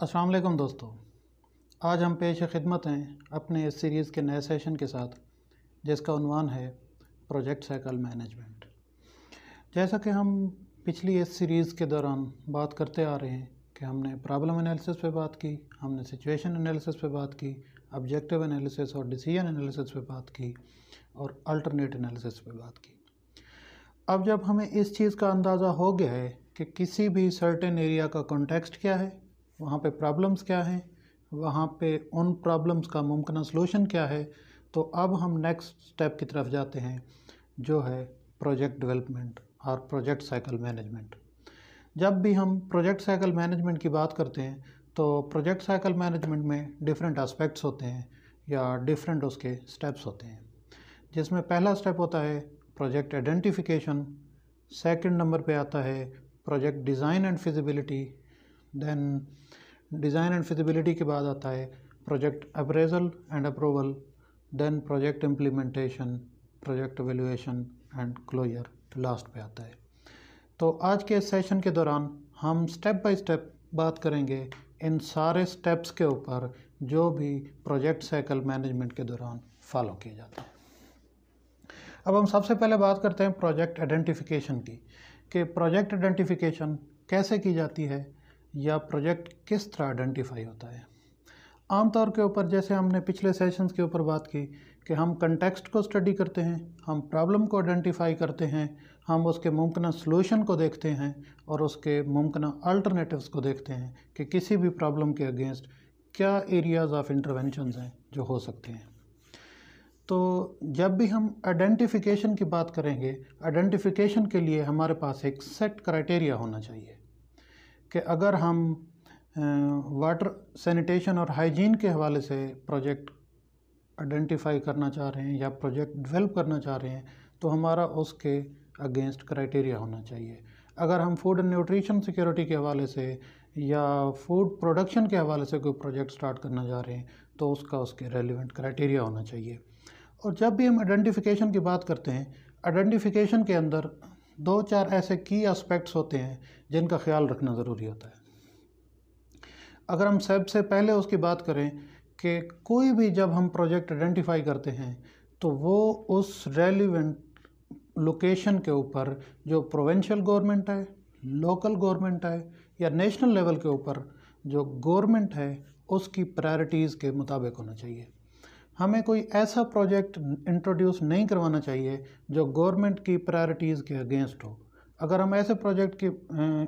अस्सलाम वालेकुम दोस्तों। आज हम पेश खिदमत हैं अपने इस सीरीज़ के नए सेशन के साथ, जिसका उन्वान है प्रोजेक्ट साइकिल मैनेजमेंट। जैसा कि हम पिछली इस सीरीज़ के दौरान बात करते आ रहे हैं कि हमने प्रॉब्लम एनालिसिस पे बात की, हमने सिचुएशन एनालिसिस पे बात की, ऑब्जेक्टिव एनालिसिस और डिसीजन एनालिसिस पे बात की और अल्टरनेट एनालिसिस पे बात की। अब जब हमें इस चीज़ का अंदाज़ा हो गया है कि किसी भी सर्टेन एरिया का कॉन्टेक्स्ट क्या है, वहाँ पे प्रॉब्लम्स क्या हैं, वहाँ पे उन प्रॉब्लम्स का मुमकिन सलूशन क्या है, तो अब हम नेक्स्ट स्टेप की तरफ जाते हैं, जो है प्रोजेक्ट डेवलपमेंट और प्रोजेक्ट साइकिल मैनेजमेंट। जब भी हम प्रोजेक्ट साइकिल मैनेजमेंट की बात करते हैं तो प्रोजेक्ट साइकिल मैनेजमेंट में डिफरेंट एस्पेक्ट्स होते हैं या डिफरेंट उसके स्टेप्स होते हैं, जिसमें पहला स्टेप होता है प्रोजेक्ट आइडेंटिफिकेशन, सेकंड नंबर पे आता है project design and feasibility, then design and feasibility के बाद आता है project appraisal and approval, then project implementation, project evaluation and closure last पे आता है। तो आज के इस सेशन के दौरान हम स्टेप बाय स्टेप बात करेंगे इन सारे स्टेप्स के ऊपर जो भी प्रोजेक्ट साइकिल मैनेजमेंट के दौरान फॉलो किए जाते हैं। अब हम सबसे पहले बात करते हैं प्रोजेक्ट आइडेंटिफिकेशन की, कि प्रोजेक्ट आइडेंटिफिकेशन कैसे की जाती है या प्रोजेक्ट किस तरह आइडेंटिफाई होता है। आमतौर के ऊपर, जैसे हमने पिछले सेशंस के ऊपर बात की कि हम कंटेक्स्ट को स्टडी करते हैं, हम प्रॉब्लम को आइडेंटिफाई करते हैं, हम उसके मुमकिन सलूशन को देखते हैं और उसके मुमकिन अल्टरनेटिव्स को देखते हैं कि किसी भी प्रॉब्लम के अगेंस्ट क्या एरियाज़ ऑफ इंटरवेंशंस हैं जो हो सकते हैं। तो जब भी हम आइडेंटिफिकेशन की बात करेंगे, आइडेंटिफिकेशन के लिए हमारे पास एक सेट क्राइटेरिया होना चाहिए कि अगर हम वाटर सैनिटेशन और हाइजीन के हवाले से प्रोजेक्ट आइडेंटिफाई करना चाह रहे हैं या प्रोजेक्ट डेवलप करना चाह रहे हैं तो हमारा उसके अगेंस्ट क्राइटेरिया होना चाहिए। अगर हम फूड एंड न्यूट्रिशन सिक्योरिटी के हवाले से या फूड प्रोडक्शन के हवाले से कोई प्रोजेक्ट स्टार्ट करना चाह रहे हैं तो उसके रेलिवेंट क्राइटेरिया होना चाहिए। और जब भी हम आइडेंटिफिकेशन की बात करते हैं, आइडेंटिफिकेशन के अंदर 2-4 ऐसे की एस्पेक्ट्स होते हैं जिनका ख्याल रखना ज़रूरी होता है। अगर हम सबसे पहले उसकी बात करें कि कोई भी जब हम प्रोजेक्ट आइडेंटिफाई करते हैं तो वो उस रेलिवेंट लोकेशन के ऊपर जो प्रोविंशियल गवर्नमेंट है, लोकल गवर्नमेंट है या नेशनल लेवल के ऊपर जो गवर्नमेंट है उसकी प्रायोरिटीज़ के मुताबिक होना चाहिए। हमें कोई ऐसा प्रोजेक्ट इंट्रोड्यूस नहीं करवाना चाहिए जो गवर्नमेंट की प्रायोरिटीज़ के अगेंस्ट हो। अगर हम ऐसे प्रोजेक्ट की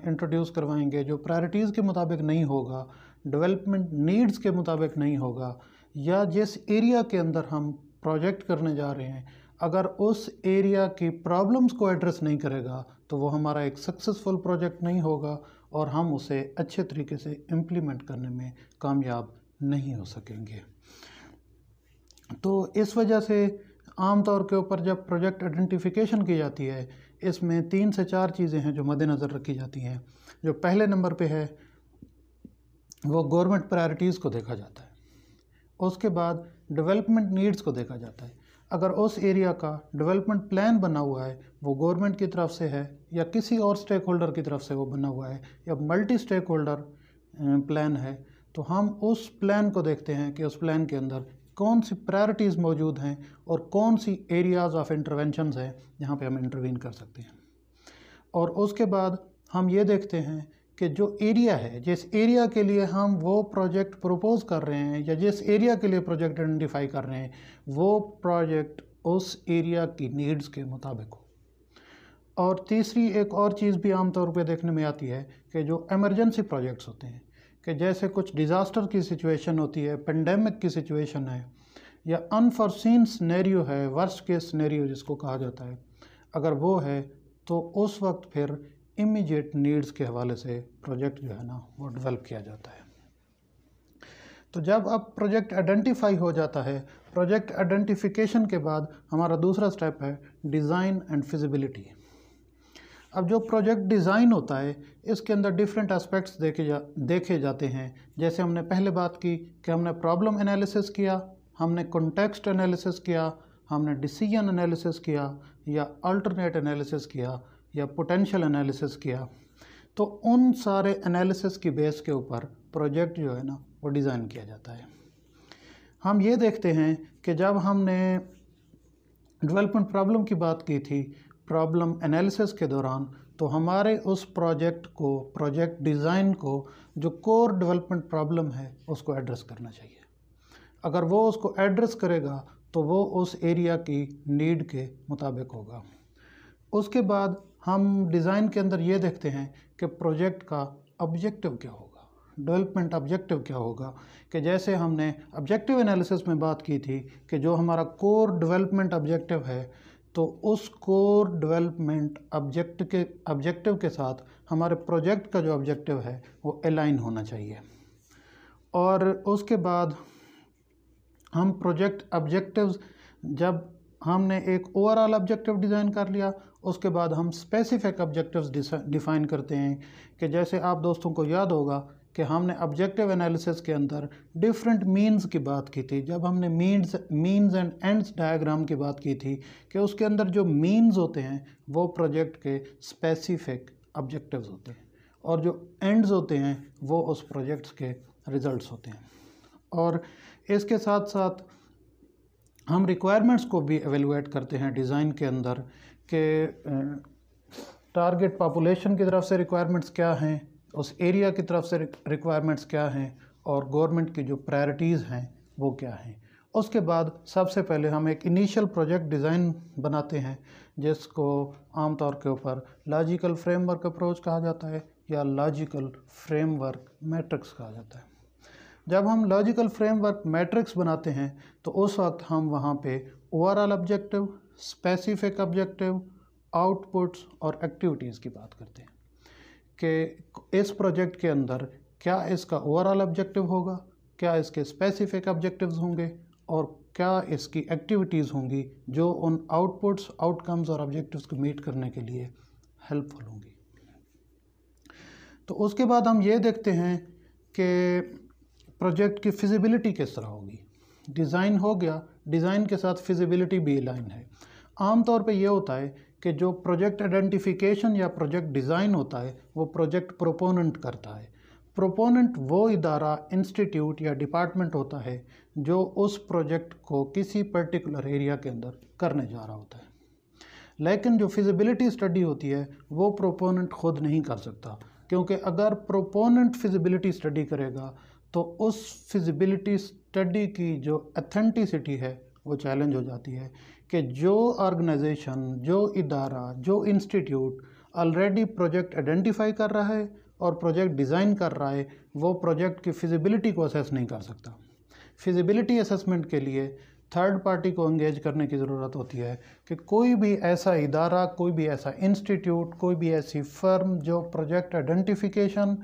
इंट्रोड्यूस करवाएंगे जो प्रायोरिटीज़ के मुताबिक नहीं होगा, डेवलपमेंट नीड्स के मुताबिक नहीं होगा, या जिस एरिया के अंदर हम प्रोजेक्ट करने जा रहे हैं अगर उस एरिया की प्रॉब्लम्स को एड्रेस नहीं करेगा तो वो हमारा एक सक्सेसफुल प्रोजेक्ट नहीं होगा और हम उसे अच्छे तरीके से इम्प्लीमेंट करने में कामयाब नहीं हो सकेंगे। तो इस वजह से आम तौर के ऊपर जब प्रोजेक्ट आइडेंटिफिकेशन की जाती है, इसमें 3 से 4 चीज़ें हैं जो मद्देनज़र रखी जाती हैं। जो पहले नंबर पे है वो गवर्नमेंट प्रायोरिटीज़ को देखा जाता है, उसके बाद डेवलपमेंट नीड्स को देखा जाता है। अगर उस एरिया का डेवलपमेंट प्लान बना हुआ है, वो गवर्नमेंट की तरफ से है या किसी और स्टेक होल्डर की तरफ से वो बना हुआ है या मल्टी स्टेक होल्डर प्लान है, तो हम उस प्लान को देखते हैं कि उस प्लान के अंदर कौन सी प्रायोरिटीज़ मौजूद हैं और कौन सी एरियाज़ ऑफ इंटरवेंशंस हैं जहाँ पे हम इंटरवीन कर सकते हैं। और उसके बाद हम ये देखते हैं कि जो एरिया है, जिस एरिया के लिए हम वो प्रोजेक्ट प्रपोज़ कर रहे हैं या जिस एरिया के लिए प्रोजेक्ट आइडेंटिफाई कर रहे हैं, वो प्रोजेक्ट उस एरिया की नीड्स के मुताबिक हो। और तीसरी एक और चीज़ भी आमतौर पे देखने में आती है कि जो एमरजेंसी प्रोजेक्ट्स होते हैं, कि जैसे कुछ डिज़ास्टर की सिचुएशन होती है, पेंडेमिक की सिचुएशन है या अनफॉर्सीन सिनेरियो है, वर्स्ट केस सिनेरियो जिसको कहा जाता है, अगर वो है तो उस वक्त फिर इमीडिएट नीड्स के हवाले से प्रोजेक्ट जो है ना वो डेवलप किया जाता है। तो जब अब प्रोजेक्ट आइडेंटिफाई हो जाता है, प्रोजेक्ट आइडेंटिफिकेशन के बाद हमारा दूसरा स्टेप है डिज़ाइन एंड फिजिबिलिटी। अब जो प्रोजेक्ट डिज़ाइन होता है इसके अंदर डिफरेंट एस्पेक्ट्स देखे जाते हैं। जैसे हमने पहले बात की कि हमने प्रॉब्लम एनालिसिस किया, हमने कॉन्टेक्स्ट एनालिसिस किया, हमने डिसीजन एनालिसिस किया या अल्टरनेट एनालिसिस किया या पोटेंशियल एनालिसिस किया। तो उन सारे एनालिसिस की बेस के ऊपर प्रोजेक्ट जो है ना वो डिज़ाइन किया जाता है। हम ये देखते हैं कि जब हमने डेवलपमेंट प्रॉब्लम की बात की थी प्रॉब्लम एनालिसिस के दौरान, तो हमारे उस प्रोजेक्ट को, प्रोजेक्ट डिज़ाइन को, जो कोर डेवलपमेंट प्रॉब्लम है उसको एड्रेस करना चाहिए। अगर वो उसको एड्रेस करेगा तो वो उस एरिया की नीड के मुताबिक होगा। उसके बाद हम डिज़ाइन के अंदर ये देखते हैं कि प्रोजेक्ट का ऑब्जेक्टिव क्या होगा, डेवलपमेंट ऑब्जेक्टिव क्या होगा। कि जैसे हमने ऑब्जेक्टिव एनालिसिस में बात की थी कि जो हमारा कोर डेवलपमेंट ऑब्जेक्टिव है, तो उस कोर डेवलपमेंट ऑब्जेक्टिव के साथ हमारे प्रोजेक्ट का जो ऑब्जेक्टिव है वो अलाइन होना चाहिए। और उसके बाद हम प्रोजेक्ट ऑब्जेक्टिव्स, जब हमने एक ओवरऑल ऑब्जेक्टिव डिज़ाइन कर लिया, उसके बाद हम स्पेसिफिक ऑब्जेक्टिव्स डिफ़ाइन करते हैं। कि जैसे आप दोस्तों को याद होगा कि हमने ऑब्जेक्टिव एनालिसिस के अंदर डिफरेंट मीन्स की बात की थी। जब हमने मीन्स एंड एंड्स डायग्राम की बात की थी कि उसके अंदर जो मीन्स होते हैं वो प्रोजेक्ट के स्पेसिफिक ऑब्जेक्टिव्स होते हैं, और जो एंड्स होते हैं वो उस प्रोजेक्ट्स के रिजल्ट्स होते हैं। और इसके साथ साथ हम रिक्वायरमेंट्स को भी एवेलुएट करते हैं डिज़ाइन के अंदर कि टारगेट पॉपुलेशन की तरफ से रिक्वायरमेंट्स क्या हैं, उस एरिया की तरफ से रिक्वायरमेंट्स क्या हैं, और गवर्नमेंट की जो प्रायोरिटीज़ हैं वो क्या हैं। उसके बाद सबसे पहले हम एक इनिशियल प्रोजेक्ट डिज़ाइन बनाते हैं, जिसको आमतौर के ऊपर लॉजिकल फ्रेमवर्क अप्रोच कहा जाता है या लॉजिकल फ्रेमवर्क मैट्रिक्स कहा जाता है। जब हम लॉजिकल फ्रेमवर्क मैट्रिक्स बनाते हैं तो उस वक्त हम वहाँ पे overall objective, specific objective, outputs और एक्टिविटीज़ की बात करते हैं कि इस प्रोजेक्ट के अंदर क्या इसका ओवरऑल ऑब्जेक्टिव होगा, क्या इसके स्पेसिफिक ऑब्जेक्टिव्स होंगे, और क्या इसकी एक्टिविटीज़ होंगी जो उन आउटपुट्स, आउटकम्स और ऑब्जेक्टिव्स को मीट करने के लिए हेल्पफुल होंगी। तो उसके बाद हम ये देखते हैं कि प्रोजेक्ट की फिजिबिलिटी किस तरह होगी। डिज़ाइन हो गया, डिज़ाइन के साथ फिजिबिलिटी भी लाइन है। आमतौर पे ये होता है कि जो प्रोजेक्ट आइडेंटिफिकेशन या प्रोजेक्ट डिज़ाइन होता है वो प्रोजेक्ट प्रोपोनेंट करता है। प्रोपोनेंट वो इदारा, इंस्टीट्यूट या डिपार्टमेंट होता है जो उस प्रोजेक्ट को किसी पर्टिकुलर एरिया के अंदर करने जा रहा होता है। लेकिन जो फिजिबिलिटी स्टडी होती है वो प्रोपोनेंट खुद नहीं कर सकता, क्योंकि अगर प्रोपोनेंट फिजिबिलिटी स्टडी करेगा तो उस फिजिबिलिटी स्टडी की जो अथेंटिसिटी है वो चैलेंज हो जाती है। कि जो ऑर्गेनाइजेशन, जो इदारा, जो इंस्टीट्यूट ऑलरेडी प्रोजेक्ट आइडेंटिफाई कर रहा है और प्रोजेक्ट डिज़ाइन कर रहा है, वो प्रोजेक्ट की फिजिबिलिटी को असेस नहीं कर सकता। फिजिबिलिटी असेसमेंट के लिए थर्ड पार्टी को एंगेज करने की ज़रूरत होती है कि कोई भी ऐसा इदारा, कोई भी ऐसा इंस्टीट्यूट, कोई भी ऐसी फर्म जो प्रोजेक्ट आइडेंटिफिकेशन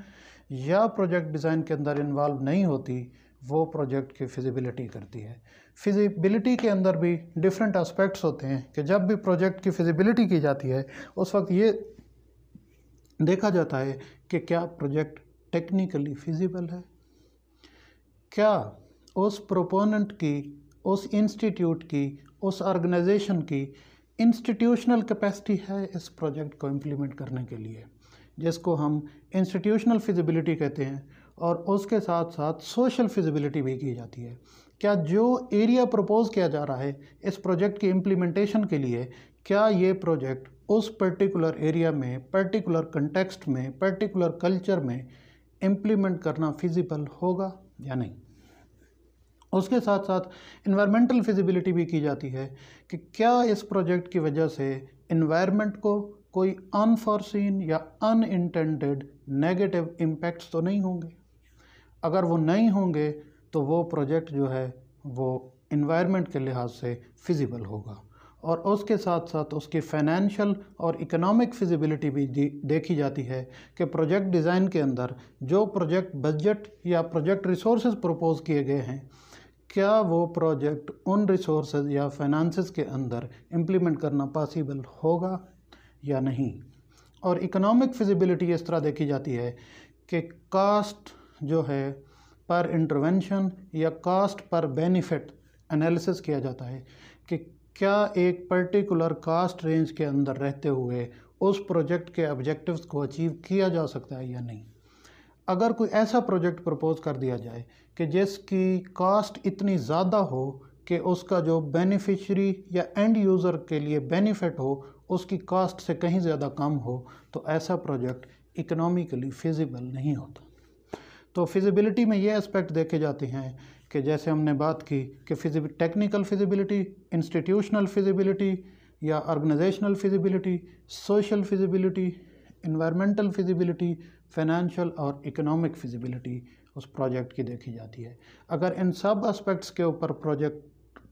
या प्रोजेक्ट डिज़ाइन के अंदर इन्वॉल्व नहीं होती, वो प्रोजेक्ट की फिजिबिलिटी करती है। फिजिबिलिटी के अंदर भी डिफरेंट एस्पेक्ट्स होते हैं कि जब भी प्रोजेक्ट की फिजिबिलिटी की जाती है उस वक्त ये देखा जाता है कि क्या प्रोजेक्ट टेक्निकली फिजिबल है, क्या उस प्रोपोनेंट की, उस इंस्टीट्यूट की, उस ऑर्गेनाइजेशन की इंस्टीट्यूशनल कैपेसिटी है इस प्रोजेक्ट को इम्प्लीमेंट करने के लिए, जिसको हम इंस्टीट्यूशनल फिजिबिलिटी कहते हैं। और उसके साथ साथ सोशल फिजिबिलिटी भी की जाती है। क्या जो एरिया प्रपोज किया जा रहा है इस प्रोजेक्ट की इम्प्लीमेंटेशन के लिए, क्या ये प्रोजेक्ट उस पर्टिकुलर एरिया में, पर्टिकुलर कंटेक्स्ट में, पर्टिकुलर कल्चर में इम्प्लीमेंट करना फिजिबल होगा या नहीं। उसके साथ साथ इन्वायरमेंटल फिजिबिलिटी भी की जाती है कि क्या इस प्रोजेक्ट की वजह से इन्वायरमेंट को कोई अनफॉरसीन या अनइंटेंडेड नेगेटिव इम्पैक्ट्स तो नहीं होंगे। अगर वो नहीं होंगे तो वो प्रोजेक्ट जो है वो इन्वायरमेंट के लिहाज से फिजिबल होगा। और उसके साथ साथ उसकी फाइनेंशियल और इकोनॉमिक फिजिबिलिटी भी देखी जाती है कि प्रोजेक्ट डिज़ाइन के अंदर जो प्रोजेक्ट बजट या प्रोजेक्ट रिसोर्सेज प्रपोज किए गए हैं, क्या वो प्रोजेक्ट उन रिसोर्सेज या फाइनेंसेस के अंदर इम्प्लीमेंट करना पॉसिबल होगा या नहीं। और इकोनॉमिक फिजिबिलिटी इस तरह देखी जाती है कि कास्ट जो है पर इंटरवेंशन या कास्ट पर बेनिफिट एनालिसिस किया जाता है कि क्या एक पर्टिकुलर कास्ट रेंज के अंदर रहते हुए उस प्रोजेक्ट के ऑब्जेक्टिव्स को अचीव किया जा सकता है या नहीं। अगर कोई ऐसा प्रोजेक्ट प्रपोज कर दिया जाए कि जिसकी कॉस्ट इतनी ज़्यादा हो कि उसका जो बेनिफिशरी या एंड यूज़र के लिए बेनिफिट हो उसकी कॉस्ट से कहीं ज़्यादा कम हो, तो ऐसा प्रोजेक्ट इकोनॉमिकली फिजिबल नहीं होता। तो फिजिबिलिटी में ये एस्पेक्ट देखे जाते हैं कि जैसे हमने बात की कि टेक्निकल फिजिबिलिटी, इंस्टीट्यूशनल फिजिबिलिटी या organisational feasibility, social feasibility, environmental feasibility, financial और इकोनॉमिक फिजिबिलिटी उस प्रोजेक्ट की देखी जाती है। अगर इन सब एस्पेक्ट्स के ऊपर प्रोजेक्ट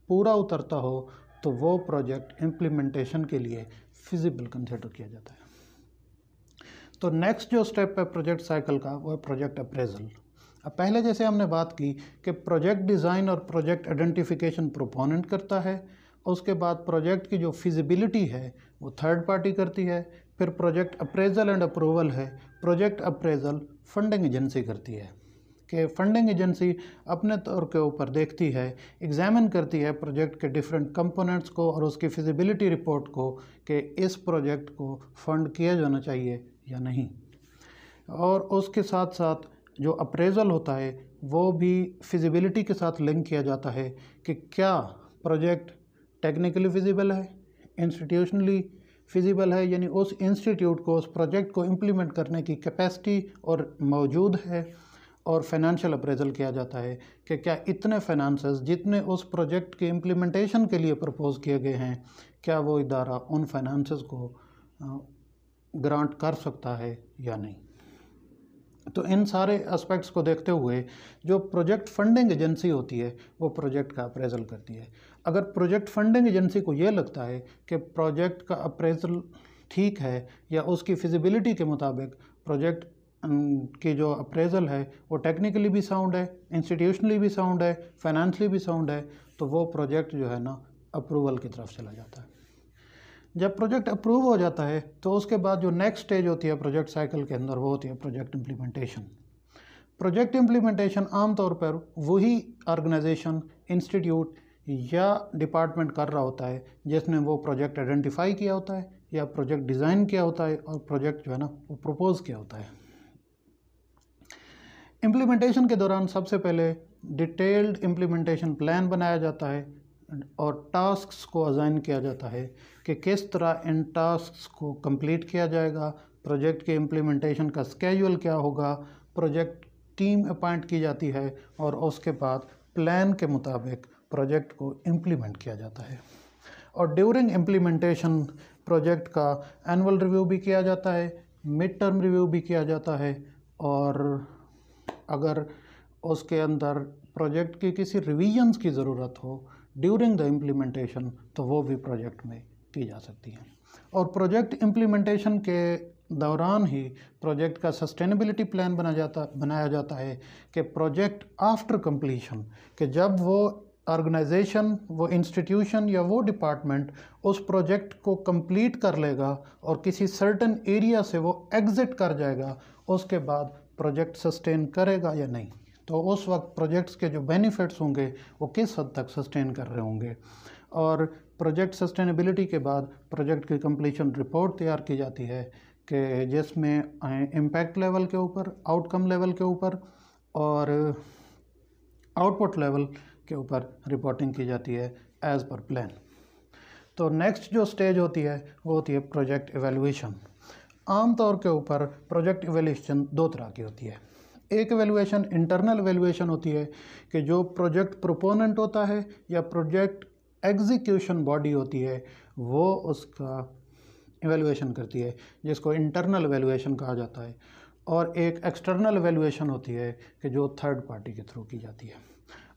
पूरा उतरता हो तो वो प्रोजेक्ट इम्प्लीमेंटेशन के लिए फिजिबल कंसिडर किया जाता है। तो नेक्स्ट जो स्टेप है प्रोजेक्ट साइकिल का वो है प्रोजेक्ट अप्रेजल। अब पहले जैसे हमने बात की कि प्रोजेक्ट डिज़ाइन और प्रोजेक्ट आइडेंटिफिकेशन प्रोपोनेंट करता है, उसके बाद प्रोजेक्ट की जो फिजिबिलिटी है वो थर्ड पार्टी करती है, फिर प्रोजेक्ट अप्रेजल एंड अप्रूवल है। प्रोजेक्ट अप्रेजल फंडिंग एजेंसी करती है कि फंडिंग एजेंसी अपने तौर के ऊपर देखती है, एग्जामिन करती है प्रोजेक्ट के डिफरेंट कंपोनेंट्स को और उसकी फिजिबिलिटी रिपोर्ट को कि इस प्रोजेक्ट को फंड किया जाना चाहिए या नहीं। और उसके साथ साथ जो अप्रेजल होता है वो भी फिजिबिलिटी के साथ लिंक किया जाता है कि क्या प्रोजेक्ट टेक्निकली फिजिबल है, इंस्टीट्यूशनली फिजिबल है, यानी उस इंस्टीट्यूट को, उस प्रोजेक्ट को इम्प्लीमेंट करने की कैपेसिटी और मौजूद है। और फाइनेंशियल अप्रेजल किया जाता है कि क्या इतने फाइनेंसेस जितने उस प्रोजेक्ट के इम्प्लीमेंटेशन के लिए प्रपोज किए गए हैं, क्या वो इदारा उन फाइनेंसेस को ग्रांट कर सकता है या नहीं। तो इन सारे एस्पेक्ट्स को देखते हुए जो प्रोजेक्ट फंडिंग एजेंसी होती है वो प्रोजेक्ट का अप्रेजल करती है। अगर प्रोजेक्ट फंडिंग एजेंसी को ये लगता है कि प्रोजेक्ट का अप्रेजल ठीक है या उसकी फिजिबिलिटी के मुताबिक प्रोजेक्ट की जो अप्रेजल है वो टेक्निकली भी साउंड है, इंस्टीट्यूशनली भी साउंड है, फाइनेंशियली भी साउंड है, तो वो प्रोजेक्ट जो है ना अप्रूवल की तरफ चला जाता है। जब प्रोजेक्ट अप्रूव हो जाता है तो उसके बाद जो नेक्स्ट स्टेज होती है प्रोजेक्ट साइकिल के अंदर वो होती है प्रोजेक्ट इम्प्लीमेंटेशन। प्रोजेक्ट इम्प्लीमेंटेशन आमतौर पर वही ऑर्गेनाइजेशन, इंस्टीट्यूट या डिपार्टमेंट कर रहा होता है जिसने वो प्रोजेक्ट आइडेंटिफाई किया होता है या प्रोजेक्ट डिज़ाइन किया होता है और प्रोजेक्ट जो है ना वो प्रपोज किया होता है। इम्प्लीमेंटेशन के दौरान सबसे पहले डिटेल्ड इम्प्लीमेंटेशन प्लान बनाया जाता है और टास्क्स को असाइन किया जाता है कि किस तरह इन टास्क्स को कंप्लीट किया जाएगा, प्रोजेक्ट के इम्प्लीमेंटेशन का स्केड्यूल क्या होगा, प्रोजेक्ट टीम अपॉइंट की जाती है और उसके बाद प्लान के मुताबिक प्रोजेक्ट को इम्प्लीमेंट किया जाता है। और ड्यूरिंग इम्प्लीमेंटेशन प्रोजेक्ट का एनुअल रिव्यू भी किया जाता है, मिड टर्म रिव्यू भी किया जाता है और अगर उसके अंदर प्रोजेक्ट की किसी रिवीजन्स की ज़रूरत हो ड्यूरिंग द इम्प्लीमेंटेशन तो वो भी प्रोजेक्ट में की जा सकती है। और प्रोजेक्ट इम्प्लीमेंटेशन के दौरान ही प्रोजेक्ट का सस्टेनेबिलिटी प्लान बनाया जाता है कि प्रोजेक्ट आफ्टर कंप्लीशन, कि जब वो ऑर्गेनाइजेशन, वो इंस्टीट्यूशन या वो डिपार्टमेंट उस प्रोजेक्ट को कंप्लीट कर लेगा और किसी सर्टेन एरिया से वो एग्ज़िट कर जाएगा, उसके बाद प्रोजेक्ट सस्टेन करेगा या नहीं। तो उस वक्त प्रोजेक्ट्स के जो बेनिफिट्स होंगे वो किस हद तक सस्टेन कर रहे होंगे। और प्रोजेक्ट सस्टेनेबिलिटी के बाद प्रोजेक्ट की कंप्लीशन रिपोर्ट तैयार की जाती है कि जिसमें इम्पैक्ट लेवल के ऊपर, आउटकम लेवल के ऊपर और आउटपुट लेवल के ऊपर रिपोर्टिंग की जाती है एज़ पर प्लान। तो नेक्स्ट जो स्टेज होती है वो होती है प्रोजेक्ट एवेल्यूएशन। आम तौर के ऊपर प्रोजेक्ट एवेल्यूएशन दो तरह की होती है। एक एवेल्यूएशन इंटरनल एवेल्यूएशन होती है कि जो प्रोजेक्ट प्रोपोनेंट होता है या प्रोजेक्ट एग्जीक्यूशन बॉडी होती है वो उसका एवेल्यूएशन करती है, जिसको इंटरनल एवेल्यूएशन कहा जाता है। और एक एक्सटर्नल एवेल्यूएशन होती है कि जो थर्ड पार्टी के थ्रू की जाती है।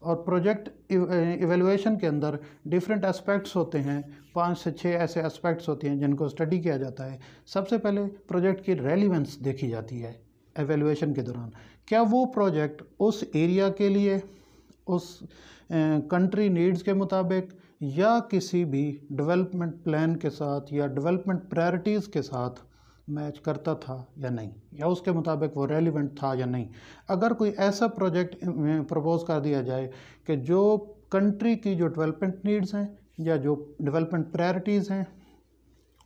और प्रोजेक्ट एवेल्यूएशन के अंदर डिफरेंट एस्पेक्ट्स होते हैं, 5 से 6 ऐसे एस्पेक्ट्स होते हैं जिनको स्टडी किया जाता है। सबसे पहले प्रोजेक्ट की रेलिवेंस देखी जाती है एवेल्यूएशन के दौरान। क्या वो प्रोजेक्ट उस एरिया के लिए, उस कंट्री नीड्स के मुताबिक या किसी भी डेवलपमेंट प्लान के साथ या डेवलपमेंट प्रायोरिटीज़ के साथ मैच करता था या नहीं, या उसके मुताबिक वो रेलिवेंट था या नहीं। अगर कोई ऐसा प्रोजेक्ट प्रपोज कर दिया जाए कि जो कंट्री की जो डेवलपमेंट नीड्स हैं या जो डेवलपमेंट प्रायोरिटीज़ हैं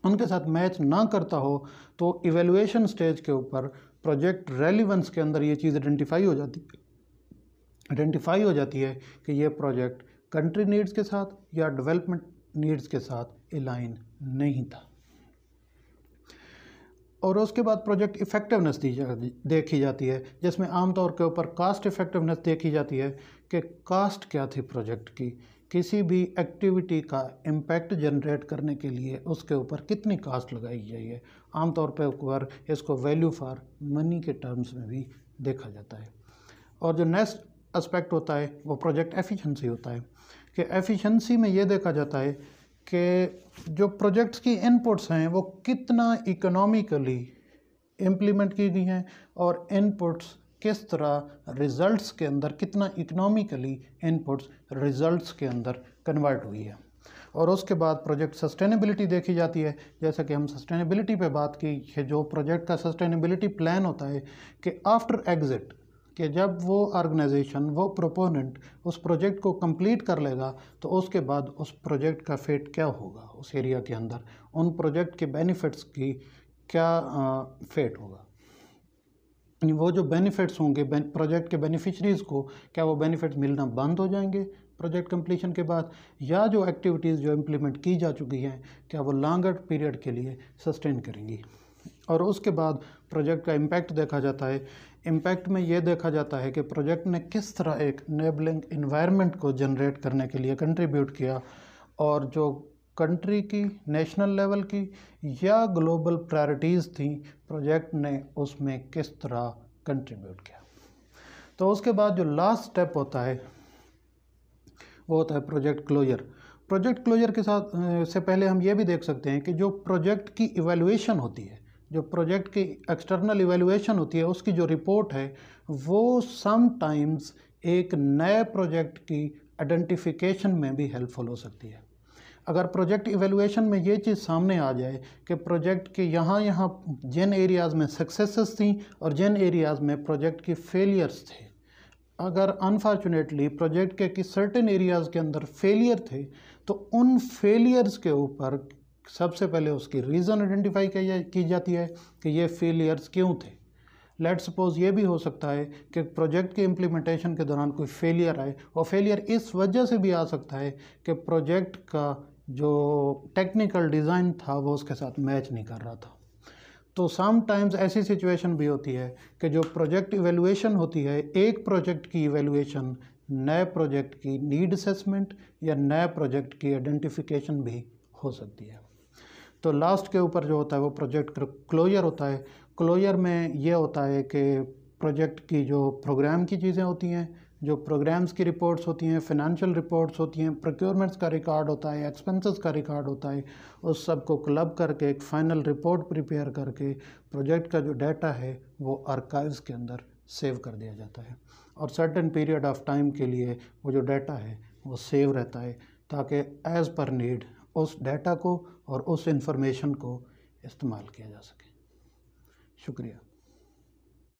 उनके साथ मैच ना करता हो, तो इवेलुएशन स्टेज के ऊपर प्रोजेक्ट रेलिवेंस के अंदर ये चीज़ आइडेंटिफाई हो जाती है कि ये प्रोजेक्ट कंट्री नीड्स के साथ या डेवलपमेंट नीड्स के साथ अलाइन नहीं था। और उसके बाद प्रोजेक्ट इफ़ेक्टिवनेस देखी जाती है, जिसमें आमतौर के ऊपर कास्ट इफ़ेक्टिवनेस देखी जाती है कि कास्ट क्या थी प्रोजेक्ट की, किसी भी एक्टिविटी का इम्पैक्ट जनरेट करने के लिए उसके ऊपर कितनी कास्ट लगाई जाइए। आमतौर पर ऊपर इसको वैल्यू फॉर मनी के टर्म्स में भी देखा जाता है। और जो नेक्स्ट एस्पेक्ट होता है वो प्रोजेक्ट एफिशिएंसी होता है कि एफिशिएंसी में ये देखा जाता है कि जो प्रोजेक्ट्स की इनपुट्स हैं वो कितना इकोनॉमिकली इम्प्लीमेंट की गई हैं और इनपुट्स किस तरह रिज़ल्ट्स के अंदर, कितना इकोनॉमिकली इनपुट्स रिज़ल्ट्स के अंदर कन्वर्ट हुई है। और उसके बाद प्रोजेक्ट सस्टेनेबिलिटी देखी जाती है। जैसा कि हम सस्टेनेबिलिटी पे बात की कि जो प्रोजेक्ट का सस्टेनेबिलिटी प्लान होता है कि आफ्टर एग्ज़िट, कि जब वो ऑर्गेनाइजेशन, वो प्रोपोनेंट उस प्रोजेक्ट को कंप्लीट कर लेगा तो उसके बाद उस प्रोजेक्ट का फेट क्या होगा उस एरिया के अंदर, उन प्रोजेक्ट के बेनिफिट्स की क्या फेट होगा, वो जो बेनिफिट्स होंगे प्रोजेक्ट के बेनिफिशरीज़ को, क्या वो बेनिफिट्स मिलना बंद हो जाएंगे प्रोजेक्ट कंप्लीशन के बाद, या जो एक्टिविटीज़ जो इम्प्लीमेंट की जा चुकी हैं क्या वो लॉन्गर पीरियड के लिए सस्टेन करेंगी। और उसके बाद प्रोजेक्ट का इम्पैक्ट देखा जाता है। इम्पैक्ट में ये देखा जाता है कि प्रोजेक्ट ने किस तरह एक इनेबलिंग इन्वायरमेंट को जनरेट करने के लिए कंट्रीब्यूट किया, और जो कंट्री की, नेशनल लेवल की या ग्लोबल प्रायोरिटीज़ थी, प्रोजेक्ट ने उसमें किस तरह कंट्रीब्यूट किया। तो उसके बाद जो लास्ट स्टेप होता है वो होता है प्रोजेक्ट क्लोजर। प्रोजेक्ट क्लोजर के साथ से पहले हम ये भी देख सकते हैं कि जो प्रोजेक्ट की इवैल्यूएशन होती है, जो प्रोजेक्ट की एक्सटर्नल इवैल्यूएशन होती है, उसकी जो रिपोर्ट है वो समटाइम्स एक नए प्रोजेक्ट की आइडेंटिफिकेशन में भी हेल्पफुल हो सकती है। अगर प्रोजेक्ट इवैल्यूएशन में ये चीज़ सामने आ जाए कि प्रोजेक्ट के यहाँ जिन एरियाज़ में सक्सेसेस थी और जिन एरियाज़ में प्रोजेक्ट की फेलियर्स थे, अगर अनफॉर्चुनेटली प्रोजेक्ट के सर्टेन एरियाज़ के अंदर फेलियर थे, तो उन फेलियर्स के ऊपर सबसे पहले उसकी रीज़न आइडेंटिफाई की जाती है कि ये फेलियर्स क्यों थे। लेट सपोज़ ये भी हो सकता है कि प्रोजेक्ट के इम्प्लीमेंटेशन के दौरान कोई फेलियर आए, और फेलियर इस वजह से भी आ सकता है कि प्रोजेक्ट का जो टेक्निकल डिज़ाइन था वो उसके साथ मैच नहीं कर रहा था। तो समटाइम्स ऐसी सिचुएशन भी होती है कि जो प्रोजेक्ट इवैल्यूएशन होती है, एक प्रोजेक्ट की इवैल्यूएशन नए प्रोजेक्ट की नीड असेसमेंट या नए प्रोजेक्ट की आइडेंटिफिकेशन भी हो सकती है। तो लास्ट के ऊपर जो होता है वो प्रोजेक्ट क्लोजर होता है। क्लोजर में ये होता है कि प्रोजेक्ट की जो प्रोग्राम की चीज़ें होती हैं, जो प्रोग्राम्स की रिपोर्ट्स होती हैं, फिनंशियल रिपोर्ट्स होती हैं, प्रोक्योरमेंट्स का रिकॉर्ड होता है, एक्सपेंसेस का रिकॉर्ड होता है, उस सब को क्लब करके एक फ़ाइनल रिपोर्ट प्रिपेयर करके प्रोजेक्ट का जो डाटा है वो आर्काइव्स के अंदर सेव कर दिया जाता है, और सर्टेन पीरियड ऑफ टाइम के लिए वो जो डाटा है वो सेव रहता है, ताकि एज़ पर नीड उस डाटा को और उस इंफॉर्मेशन को इस्तेमाल किया जा सके। शुक्रिया।